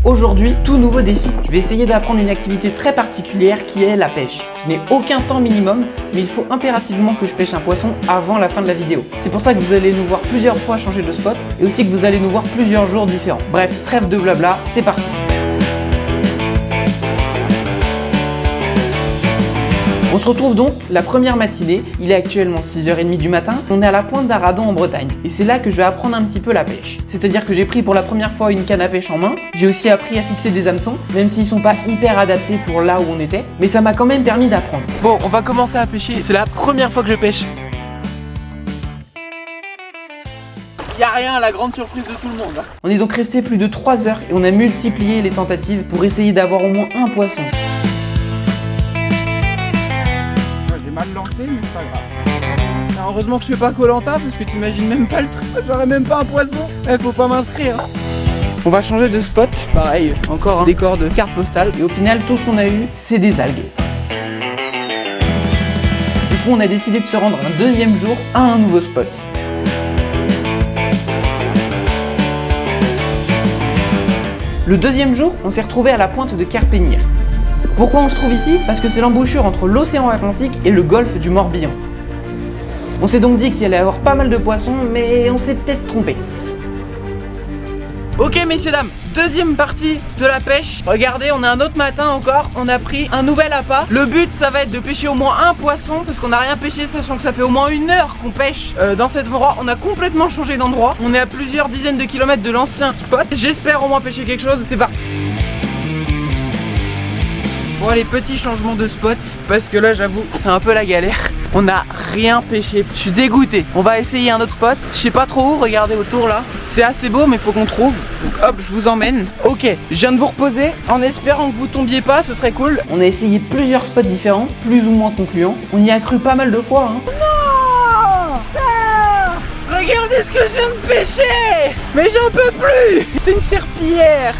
Aujourd'hui, tout nouveau défi. Je vais essayer d'apprendre une activité très particulière qui est la pêche. Je n'ai aucun temps minimum, mais il faut impérativement que je pêche un poisson avant la fin de la vidéo. C'est pour ça que vous allez nous voir plusieurs fois changer de spot et aussi que vous allez nous voir plusieurs jours différents. Bref, trêve de blabla, c'est parti. On se retrouve donc la première matinée, il est actuellement 6h30 du matin, on est à la pointe d'Arradon en Bretagne et c'est là que je vais apprendre un petit peu la pêche. C'est-à-dire que j'ai pris pour la première fois une canne à pêche en main, j'ai aussi appris à fixer des hameçons, même s'ils sont pas hyper adaptés pour là où on était, mais ça m'a quand même permis d'apprendre. Bon, on va commencer à pêcher, c'est la première fois que je pêche. Y'a rien, la grande surprise de tout le monde. On est donc resté plus de 3 heures et on a multiplié les tentatives pour essayer d'avoir au moins un poisson. Mal lancé, mais c'est pas grave. Alors, heureusement que je fais pas Koh-Lanta parce que t'imagines même pas le truc, j'aurais même pas un poisson. Faut pas m'inscrire. On va changer de spot. Pareil, encore un décor de carte postale. Et au final, tout ce qu'on a eu, c'est des algues. Du coup, on a décidé de se rendre un deuxième jour à un nouveau spot. Le deuxième jour, on s'est retrouvé à la pointe de Carpénir. Pourquoi on se trouve ici? Parce que c'est l'embouchure entre l'océan Atlantique et le golfe du Morbihan. On s'est donc dit qu'il allait y avoir pas mal de poissons, mais on s'est peut-être trompé. Ok messieurs dames, deuxième partie de la pêche. Regardez, on a un autre matin encore, on a pris un nouvel appât. Le but ça va être de pêcher au moins un poisson parce qu'on n'a rien pêché, sachant que ça fait au moins 1 heure qu'on pêche dans cet endroit. On a complètement changé d'endroit, on est à plusieurs dizaines de kilomètres de l'ancien spot. J'espère au moins pêcher quelque chose, c'est parti. Bon les petits changements de spot, parce que là j'avoue c'est un peu la galère. On n'a rien pêché, je suis dégoûté. On va essayer un autre spot, je sais pas trop où, regardez autour là. C'est assez beau mais il faut qu'on trouve. Donc hop, je vous emmène. Ok, je viens de vous reposer en espérant que vous tombiez pas, ce serait cool. On a essayé plusieurs spots différents, plus ou moins concluants. On y a cru pas mal de fois. Non, regardez ce que je viens de pêcher. Mais j'en peux plus. C'est une serpillière.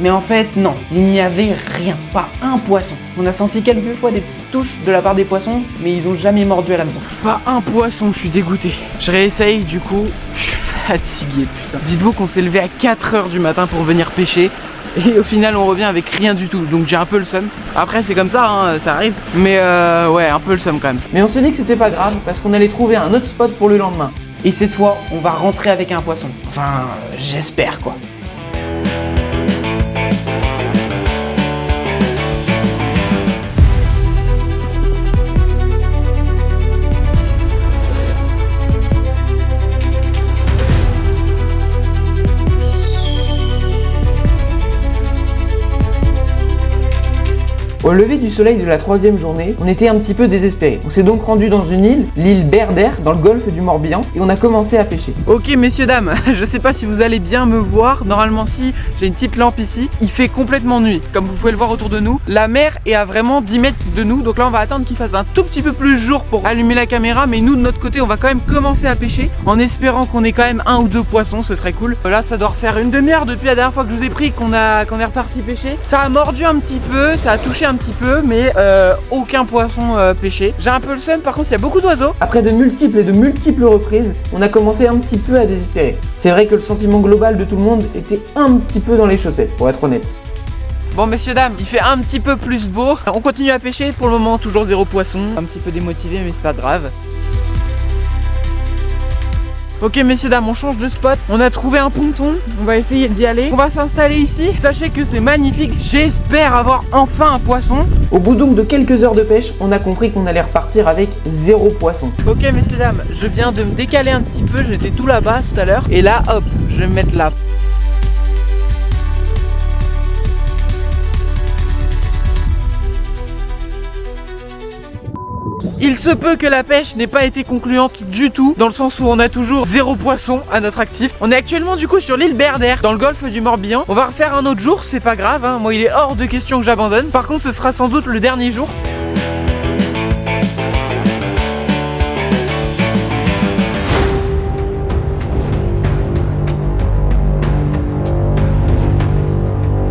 Mais en fait non, il n'y avait rien, pas un poisson. On a senti quelques fois des petites touches de la part des poissons, mais ils ont jamais mordu à l'hameçon. Pas un poisson, je suis dégoûté. Je réessaye du coup, je suis fatigué putain. Dites-vous qu'on s'est levé à 4h du matin pour venir pêcher. Et au final on revient avec rien du tout, donc j'ai un peu le seum. Après c'est comme ça, hein, ça arrive. Mais ouais, un peu le seum quand même. Mais on s'est dit que c'était pas grave, parce qu'on allait trouver un autre spot pour le lendemain. Et cette fois, on va rentrer avec un poisson. Enfin, j'espère quoi. Au lever du soleil de la 3e journée, on était un petit peu désespérés. On s'est donc rendu dans une île, l'île Berder, dans le golfe du Morbihan, et on a commencé à pêcher. Ok messieurs dames, je sais pas si vous allez bien me voir, normalement si, j'ai une petite lampe ici, il fait complètement nuit, comme vous pouvez le voir autour de nous. La mer est à vraiment 10 mètres de nous, donc là on va attendre qu'il fasse un tout petit peu plus jour pour allumer la caméra, mais nous de notre côté on va quand même commencer à pêcher, en espérant qu'on ait quand même 1 ou 2 poissons, ce serait cool. Là ça doit faire une demi-heure depuis la dernière fois que je vous ai pris qu'on est reparti pêcher. Ça a mordu un petit peu, ça a touché un petit peu, mais aucun poisson pêché. J'ai un peu le seum, par contre il y a beaucoup d'oiseaux. Après de multiples reprises, on a commencé un petit peu à désespérer. C'est vrai que le sentiment global de tout le monde était un petit peu dans les chaussettes, pour être honnête. Bon messieurs dames, il fait un petit peu plus beau. On continue à pêcher, pour le moment toujours 0 poisson. Un petit peu démotivé mais c'est pas grave. Ok messieurs dames, on change de spot. On a trouvé un ponton, on va essayer d'y aller. On va s'installer ici. Sachez que c'est magnifique, j'espère avoir enfin un poisson. Au bout donc de quelques heures de pêche, on a compris qu'on allait repartir avec 0 poisson. Ok messieurs dames, je viens de me décaler un petit peu, j'étais tout là-bas tout à l'heure. Et là hop, je vais me mettre là. Il se peut que la pêche n'ait pas été concluante du tout, dans le sens où on a toujours 0 poisson à notre actif. On est actuellement du coup sur l'île Berder, dans le golfe du Morbihan. On va refaire un autre jour, c'est pas grave, hein. Moi il est hors de question que j'abandonne. Par contre ce sera sans doute le dernier jour.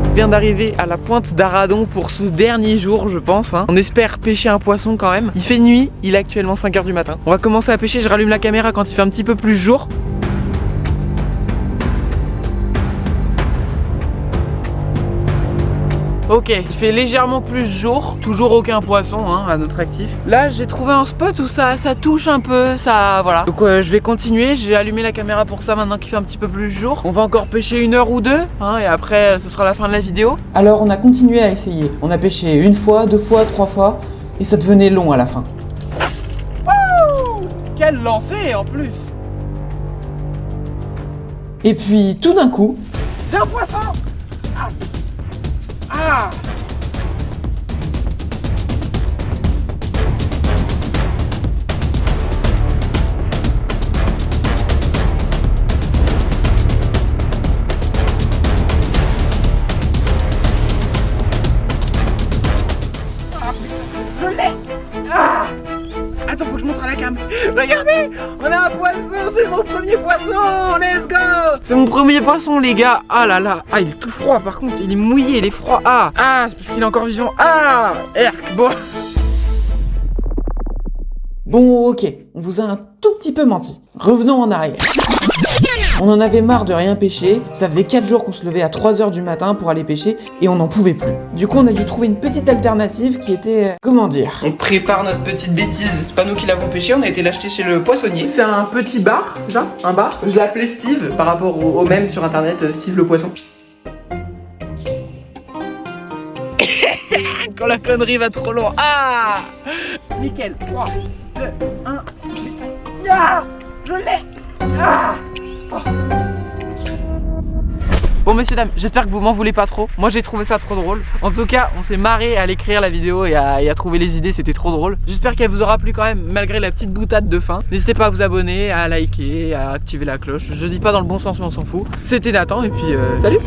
Je viens d'arriver à la pointe d'Arradon pour ce dernier jour je pense hein. On espère pêcher un poisson quand même. Il fait nuit, il est actuellement 5h du matin. On va commencer à pêcher, je rallume la caméra quand il fait un petit peu plus jour. Ok, il fait légèrement plus jour, toujours aucun poisson hein, à notre actif. Là j'ai trouvé un spot où ça touche un peu, ça voilà. Donc je vais continuer, j'ai allumé la caméra pour ça maintenant qu'il fait un petit peu plus jour. On va encore pêcher 1 heure ou 2 hein, et après ce sera la fin de la vidéo. Alors on a continué à essayer, on a pêché 1 fois, 2 fois, 3 fois et ça devenait long à la fin. Wouh! Quel lancer en plus! Et puis tout d'un coup... C'est un poisson! Ah! Ah! Je l'ai! Ah! Attends, faut que je montre à la cam. Regardez! On a un poisson! C'est mon premier poisson! Let's go! C'est mon premier poisson, les gars! Ah là là! Ah, il est tout froid par contre, il est mouillé, il est froid. Ah! Ah! C'est parce qu'il est encore vivant. Ah! Erk! Bon. Bon, ok, on vous a un tout petit peu menti. Revenons en arrière. On en avait marre de rien pêcher, ça faisait 4 jours qu'on se levait à 3 h du matin pour aller pêcher et on n'en pouvait plus. Du coup on a dû trouver une petite alternative qui était... comment dire? On prépare notre petite bêtise, c'est pas nous qui l'avons pêché, on a été l'acheter chez le poissonnier. C'est un petit bar, c'est ça? Un bar? Je l'appelais Steve par rapport au même sur internet, Steve le poisson. Quand la connerie va trop loin. Ah! Nickel. 3, 2, 1. Ya! Je l'ai! Ah! Oh. Bon messieurs dames, j'espère que vous m'en voulez pas trop. Moi j'ai trouvé ça trop drôle. En tout cas, on s'est marré à l'écrire la vidéo et à trouver les idées, c'était trop drôle. J'espère qu'elle vous aura plu quand même, malgré la petite boutade de fin. N'hésitez pas à vous abonner, à liker, à activer la cloche. Je dis pas dans le bon sens mais on s'en fout. C'était Nathan et puis salut!